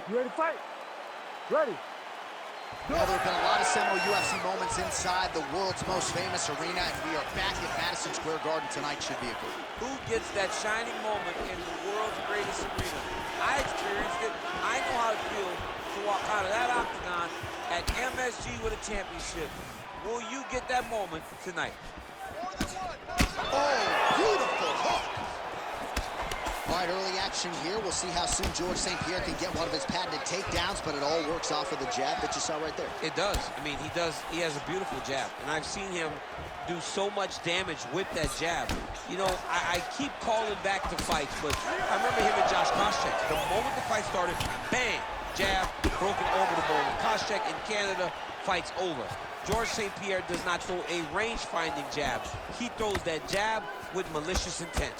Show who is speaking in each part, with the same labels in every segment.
Speaker 1: You ready to fight? Ready.
Speaker 2: Well, there have been a lot of seminal UFC moments inside the world's most famous arena, and we are back at Madison Square Garden tonight. Should be a good one.
Speaker 3: Who gets that shining moment in the world's greatest arena? I experienced it. I know how it feels to walk out of that octagon at MSG with a championship. Will you get that moment tonight?
Speaker 2: Oh, beautiful hook. All right, early action here. We'll see how soon George St. Pierre can get one of his patented takedowns, but it all works off of the jab that you saw right there.
Speaker 3: It does. I mean, he does. He has a beautiful jab, and I've seen him do so much damage with that jab. You know, I keep calling back to fights, but I remember him and Josh Koscheck. The moment the fight started, bang, jab, broken over the bone. Koscheck in Canada, fight's over. George St. Pierre does not throw a range-finding jab. He throws that jab with malicious intent.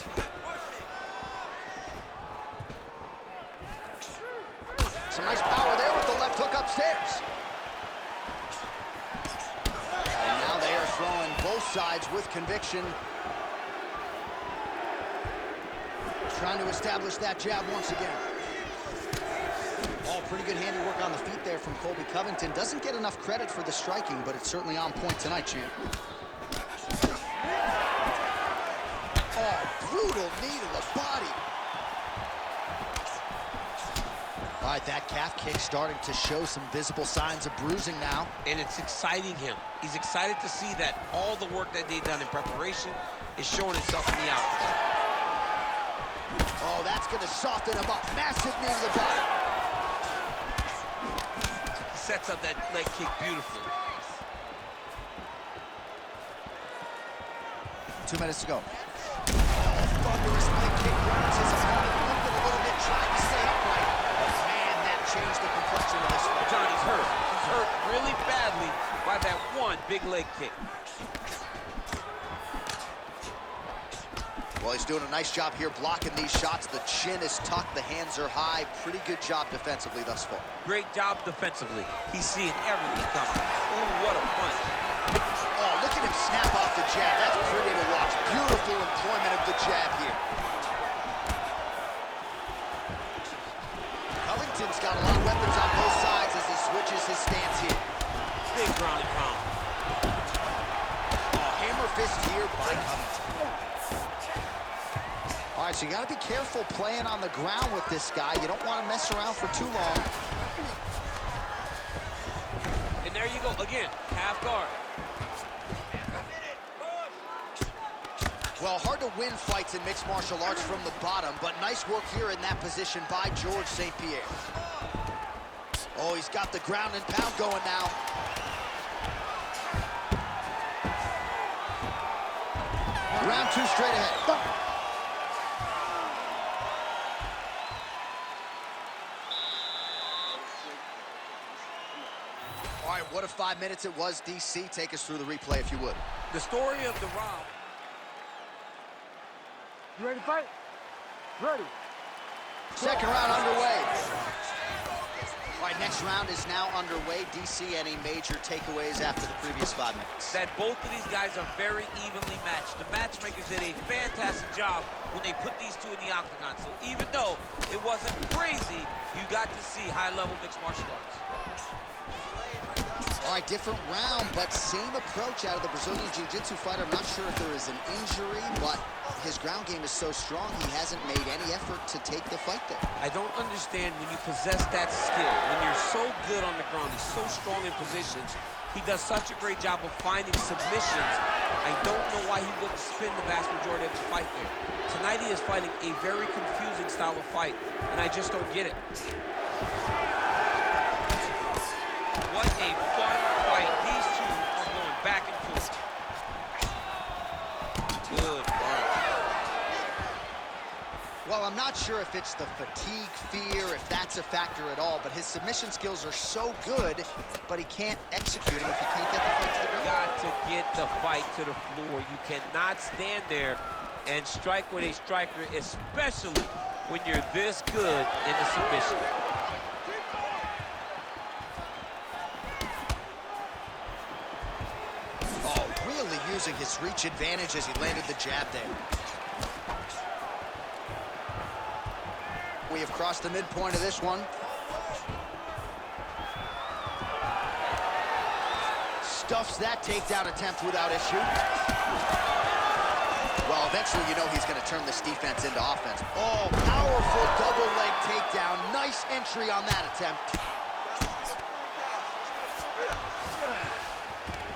Speaker 2: Some nice power there with the left hook upstairs. And now they are throwing both sides with conviction. Trying to establish that jab once again. Oh, pretty good handiwork on the feet there from Colby Covington. Doesn't get enough credit for the striking, but it's certainly on point tonight, champ. Oh, brutal knee to the body. All right, that calf kick starting to show some visible signs of bruising now.
Speaker 3: And it's exciting him. He's excited to see that all the work that they've done in preparation is showing itself in the outcome.
Speaker 2: Oh, that's going to soften him up. Massive knee to the body.
Speaker 3: He sets up that leg kick beautifully.
Speaker 2: 2 minutes to go. Oh, thunderous leg kick grounds his opponent. Moving a little bit, trying to stay upright. But man, that changed the complexion of this fight.
Speaker 3: Johnny's hurt. He's hurt really badly by that one big leg kick.
Speaker 2: Well, he's doing a nice job here blocking these shots. The chin is tucked, the hands are high. Pretty good job defensively thus far.
Speaker 3: Great job defensively. He's seeing everything coming. Ooh, what a punch.
Speaker 2: Oh, look at him snap off the jab. That's pretty to watch. Beautiful employment of the jab here. Covington's got a lot of weapons on both sides as he switches his stance here.
Speaker 3: Big ground and pound.
Speaker 2: Oh, hammer fist here by Covington. All right, so you got to be careful playing on the ground with this guy. You don't want to mess around for too long.
Speaker 3: And there you go, again, half guard.
Speaker 2: Well, hard to win fights in mixed martial arts from the bottom, but nice work here in that position by George St. Pierre. Oh, he's got the ground and pound going now. Round two straight ahead. All right, what a 5 minutes it was, DC. Take us through the replay if you would.
Speaker 3: The story of the round.
Speaker 1: You ready to fight? Ready.
Speaker 2: Second round underway. All right, next round is now underway. DC, any major takeaways after the previous 5 minutes?
Speaker 3: That both of these guys are very evenly matched. The matchmakers did a fantastic job when they put these two in the octagon. So even though it wasn't crazy, you got to see high-level mixed martial arts.
Speaker 2: All right, different round, but same approach out of the Brazilian Jiu-Jitsu fighter. I'm not sure if there is an injury, but his ground game is so strong, he hasn't made any effort to take the fight there.
Speaker 3: I don't understand when you possess that skill, when you're so good on the ground, he's so strong in positions, he does such a great job of finding submissions. I don't know why he wouldn't spin the vast majority of his fight there. Tonight he is fighting a very confusing style of fight, and I just don't get it. What a fun fight. These two are going back and forth. Good fight.
Speaker 2: Well, I'm not sure if it's the fatigue, fear, if that's a factor at all, but his submission skills are so good, but he can't execute them if he can't get the fight to the ground.
Speaker 3: Got to get the fight to the floor. You cannot stand there and strike with a striker, especially when you're this good in the submission.
Speaker 2: Using his reach advantage as he landed the jab there. We have crossed the midpoint of this one. stuffs that takedown attempt without issue. Well, eventually you know he's going to turn this defense into offense. Oh, powerful double leg takedown. Nice entry on that attempt.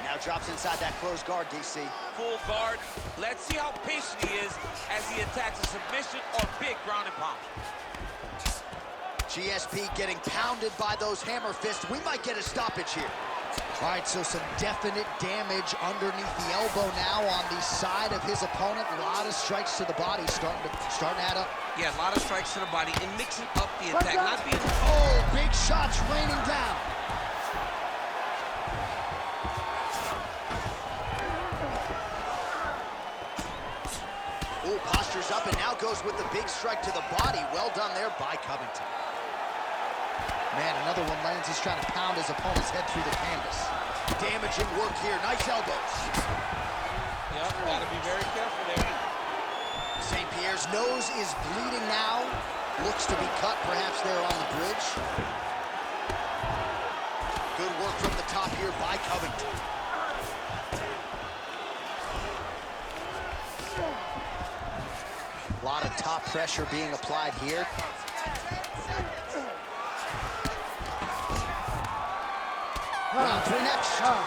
Speaker 2: Now drops inside that closed guard, DC.
Speaker 3: Full guard. Let's see how patient he is as he attacks a submission or big ground and pound.
Speaker 2: GSP getting pounded by those hammer fists. We might get a stoppage here. All right, so some definite damage underneath the elbow now on the side of his opponent. A lot of strikes to the body starting to add up.
Speaker 3: Yeah, a lot of strikes to the body and mixing up the attack, not being...
Speaker 2: Oh, big shots raining down. Oh, postures up and now goes with the big strike to the body. Well done there by Covington. Man, another one lands. He's trying to pound his opponent's head through the canvas. Damaging work here. Nice elbows.
Speaker 3: Yep, gotta be very careful there.
Speaker 2: St. Pierre's nose is bleeding now. Looks to be cut, perhaps there on the bridge. Good work from the top here by Covington. A lot of top pressure being applied here. Round three next. All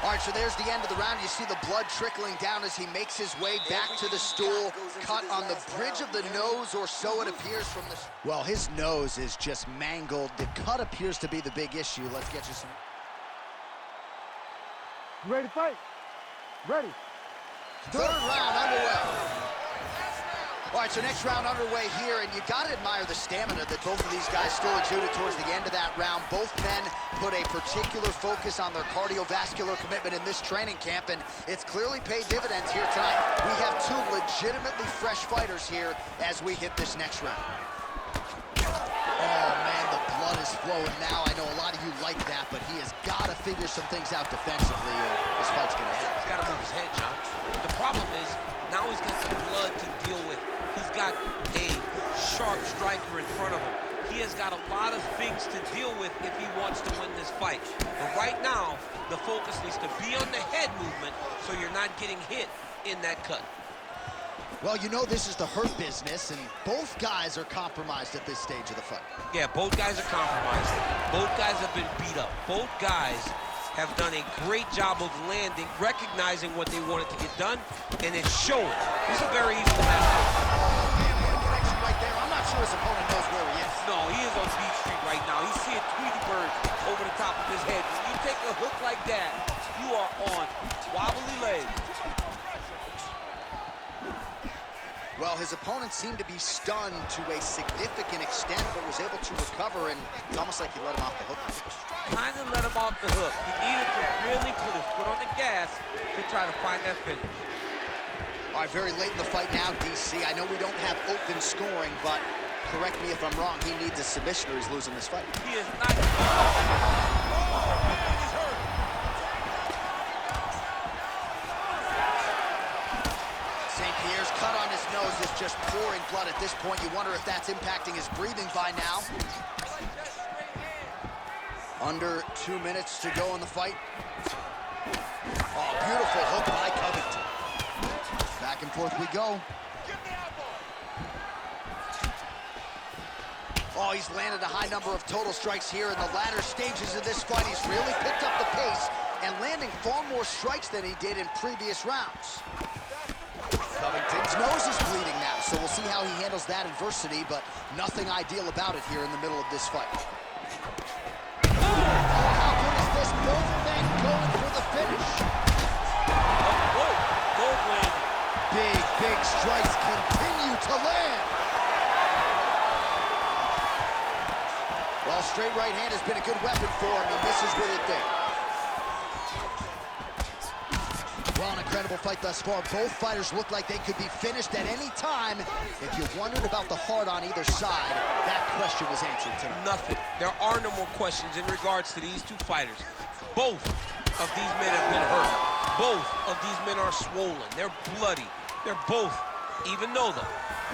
Speaker 2: right, so there's the end of the round. You see the blood trickling down as he makes his way back to the stool. Cut on the bridge of the nose, or so it appears from the... Well, his nose is just mangled. The cut appears to be the big issue. Let's get you some...
Speaker 1: You ready to fight? Ready.
Speaker 2: Third round underway. All right, so next round underway here, and you got to admire the stamina that both of these guys still exuded towards the end of that round. Both men put a particular focus on their cardiovascular commitment in this training camp, and it's clearly paid dividends here tonight. We have two legitimately fresh fighters here as we hit this next round. Oh, man, the blood is flowing now. I know a lot of you like that, but he has got to figure some things out defensively, or this fight's going to end.
Speaker 3: He's got to move his head, John. The problem is, now he's got some blood to deal with. He's got a sharp striker in front of him. He has got a lot of things to deal with if he wants to win this fight. But right now, the focus needs to be on the head movement so you're not getting hit in that cut.
Speaker 2: Well, you know this is the hurt business, and both guys are compromised at this stage of the fight.
Speaker 3: Yeah, both guys are compromised. Both guys have been beat up. Both guys have done a great job of landing, recognizing what they wanted to get done, and it's showing. This is a very easy match.
Speaker 2: Oh, man, what a connection right there. I'm not sure his opponent knows where he is.
Speaker 3: No, he is on Beach Street right now. He's seeing Tweety Bird over the top of his head. When you take a hook like that, you are on wobbly legs.
Speaker 2: Well, his opponent seemed to be stunned to a significant extent, but was able to recover, and it's almost like he let him off the hook.
Speaker 3: Kind of let him off the hook. He needed to really put his foot on the gas to try to find that finish.
Speaker 2: All right, very late in the fight now, DC. I know we don't have open scoring, but correct me if I'm wrong, he needs a submission or he's losing this fight.
Speaker 3: He is not...
Speaker 2: St. Pierre's cut on his nose is just pouring blood at this point. You wonder if that's impacting his breathing by now. Under 2 minutes to go in the fight. Oh, beautiful hook by Covington. Back and forth we go. Oh, he's landed a high number of total strikes here in the latter stages of this fight. He's really picked up the pace and landing far more strikes than he did in previous rounds. Covington's nose is bleeding now, so we'll see how he handles that adversity, but nothing ideal about it here in the middle of this fight. Oh, how good is this? Both men going for the finish.
Speaker 3: Whoa, gold landing.
Speaker 2: Big strikes continue to land. Well, straight right hand has been a good weapon for him, and this is with it there. Well, an incredible fight thus far. Both fighters look like they could be finished at any time. If you wondered about the heart on either side, that question was answered tonight.
Speaker 3: Nothing. There are no more questions in regards to these two fighters. Both of these men have been hurt. Both of these men are swollen. They're bloody. They're both, even though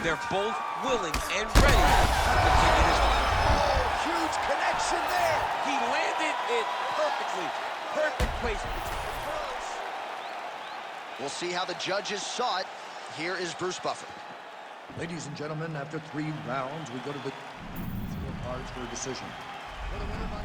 Speaker 3: they're both willing and ready to continue this fight.
Speaker 2: Oh, huge connection there.
Speaker 3: He landed it perfectly. place.
Speaker 2: We'll see how the judges saw it. Here is Bruce Buffer.
Speaker 4: Ladies and gentlemen, after 3 rounds, we go to the scorecards for a decision. For the winner by